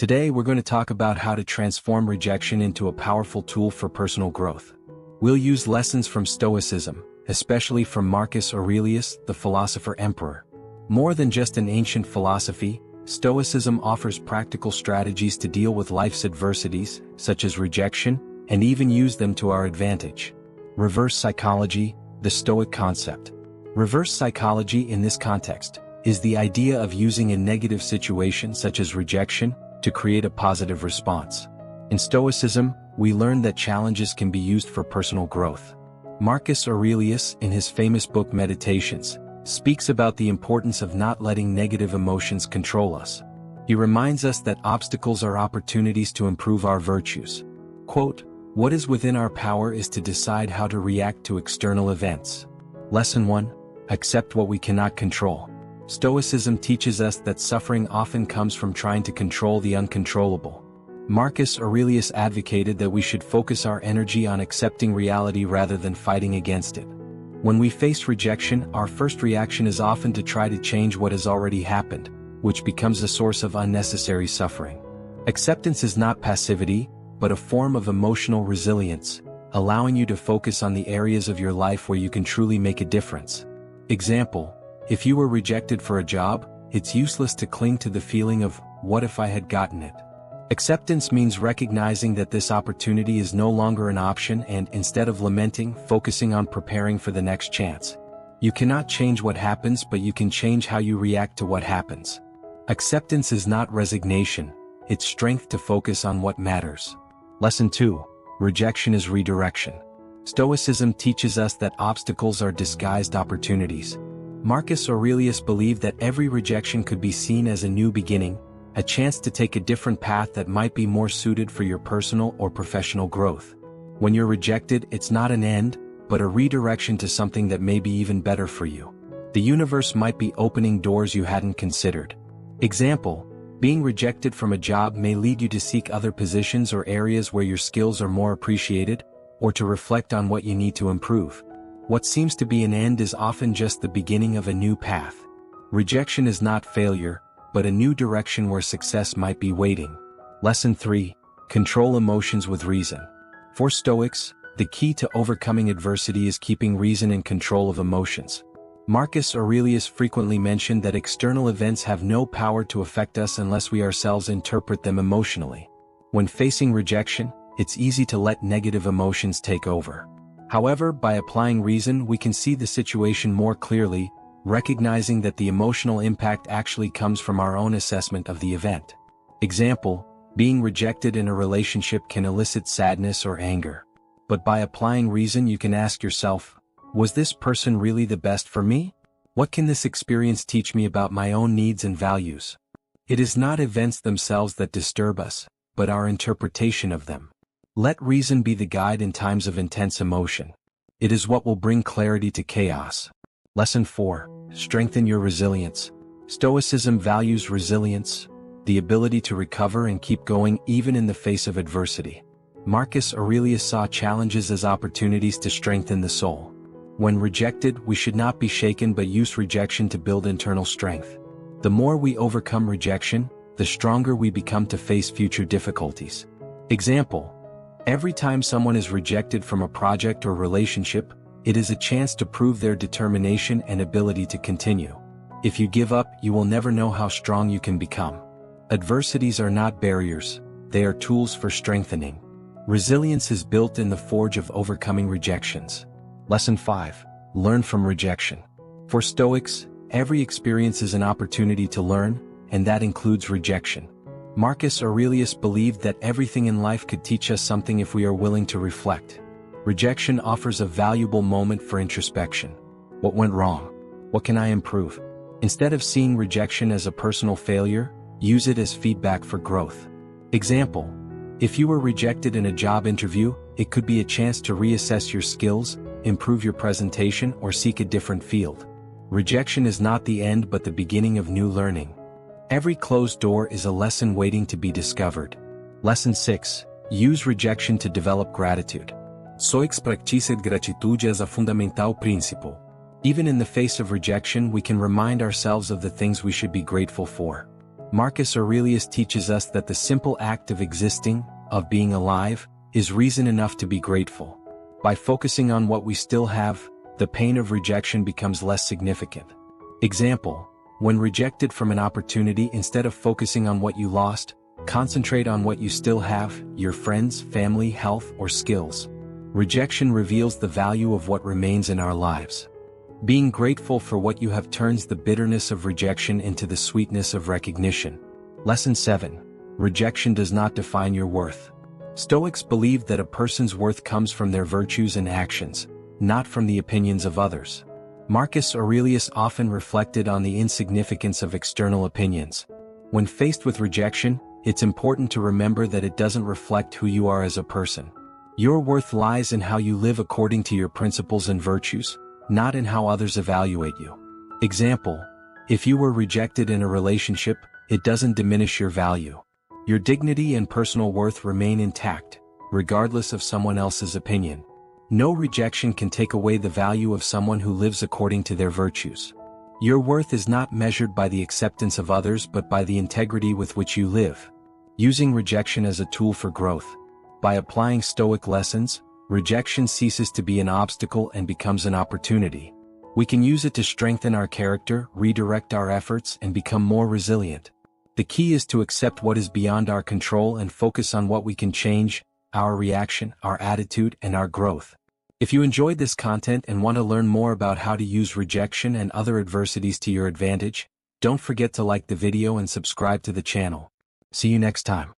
Today we're going to talk about how to transform rejection into a powerful tool for personal growth. We'll use lessons from Stoicism, especially from Marcus Aurelius, the philosopher emperor. More than just an ancient philosophy, Stoicism offers practical strategies to deal with life's adversities, such as rejection, and even use them to our advantage. Reverse psychology, the Stoic concept. Reverse psychology in this context is the idea of using a negative situation such as rejection to create a positive response. In Stoicism, we learn that challenges can be used for personal growth. Marcus Aurelius, in his famous book Meditations, speaks about the importance of not letting negative emotions control us. He reminds us that obstacles are opportunities to improve our virtues. Quote, "What is within our power is to decide how to react to external events." Lesson 1. Accept what we cannot control. Stoicism teaches us that suffering often comes from trying to control the uncontrollable. Marcus Aurelius advocated that we should focus our energy on accepting reality rather than fighting against it. When we face rejection, our first reaction is often to try to change what has already happened, which becomes a source of unnecessary suffering. Acceptance is not passivity, but a form of emotional resilience, allowing you to focus on the areas of your life where you can truly make a difference. Example, if you were rejected for a job, it's useless to cling to the feeling of, "What if I had gotten it?" Acceptance means recognizing that this opportunity is no longer an option and, instead of lamenting, focusing on preparing for the next chance. You cannot change what happens, but you can change how you react to what happens. Acceptance is not resignation, it's strength to focus on what matters. Lesson 2. Rejection is redirection. Stoicism teaches us that obstacles are disguised opportunities. Marcus Aurelius believed that every rejection could be seen as a new beginning, a chance to take a different path that might be more suited for your personal or professional growth. When you're rejected, it's not an end, but a redirection to something that may be even better for you. The universe might be opening doors you hadn't considered. Example, being rejected from a job may lead you to seek other positions or areas where your skills are more appreciated, or to reflect on what you need to improve. What seems to be an end is often just the beginning of a new path. Rejection is not failure, but a new direction where success might be waiting. Lesson 3. Control emotions with reason. For Stoics, the key to overcoming adversity is keeping reason in control of emotions. Marcus Aurelius frequently mentioned that external events have no power to affect us unless we ourselves interpret them emotionally. When facing rejection, it's easy to let negative emotions take over. However, by applying reason, we can see the situation more clearly, recognizing that the emotional impact actually comes from our own assessment of the event. Example, being rejected in a relationship can elicit sadness or anger. But by applying reason, you can ask yourself, was this person really the best for me? What can this experience teach me about my own needs and values? It is not events themselves that disturb us, but our interpretation of them. Let reason be the guide in times of intense emotion. It is what will bring clarity to chaos. Lesson 4. Strengthen your resilience. Stoicism values resilience, the ability to recover and keep going even in the face of adversity. Marcus Aurelius saw challenges as opportunities to strengthen the soul. When rejected, we should not be shaken but use rejection to build internal strength. The more we overcome rejection, the stronger we become to face future difficulties. Example, every time someone is rejected from a project or relationship, it is a chance to prove their determination and ability to continue. If you give up, you will never know how strong you can become. Adversities are not barriers, they are tools for strengthening. Resilience is built in the forge of overcoming rejections. Lesson 5. Learn from rejection. For Stoics, every experience is an opportunity to learn, and that includes rejection. Marcus Aurelius believed that everything in life could teach us something if we are willing to reflect. Rejection offers a valuable moment for introspection. What went wrong? What can I improve? Instead of seeing rejection as a personal failure, use it as feedback for growth. Example, if you were rejected in a job interview, it could be a chance to reassess your skills, improve your presentation, or seek a different field. Rejection is not the end but the beginning of new learning. Every closed door is a lesson waiting to be discovered. Lesson 6. Use rejection to develop gratitude. Stoics practiced gratitude as a fundamental principle. Even in the face of rejection, we can remind ourselves of the things we should be grateful for. Marcus Aurelius teaches us that the simple act of existing, of being alive, is reason enough to be grateful. By focusing on what we still have, the pain of rejection becomes less significant. Example: when rejected from an opportunity, instead of focusing on what you lost, concentrate on what you still have, your friends, family, health, or skills. Rejection reveals the value of what remains in our lives. Being grateful for what you have turns the bitterness of rejection into the sweetness of recognition. Lesson 7. Rejection does not define your worth. Stoics believe that a person's worth comes from their virtues and actions, not from the opinions of others. Marcus Aurelius often reflected on the insignificance of external opinions. When faced with rejection, it's important to remember that it doesn't reflect who you are as a person. Your worth lies in how you live according to your principles and virtues, not in how others evaluate you. Example: if you were rejected in a relationship, it doesn't diminish your value. Your dignity and personal worth remain intact, regardless of someone else's opinion. No rejection can take away the value of someone who lives according to their virtues. Your worth is not measured by the acceptance of others but by the integrity with which you live. Using rejection as a tool for growth. By applying Stoic lessons, rejection ceases to be an obstacle and becomes an opportunity. We can use it to strengthen our character, redirect our efforts, and become more resilient. The key is to accept what is beyond our control and focus on what we can change: our reaction, our attitude, and our growth. If you enjoyed this content and want to learn more about how to use rejection and other adversities to your advantage, don't forget to like the video and subscribe to the channel. See you next time.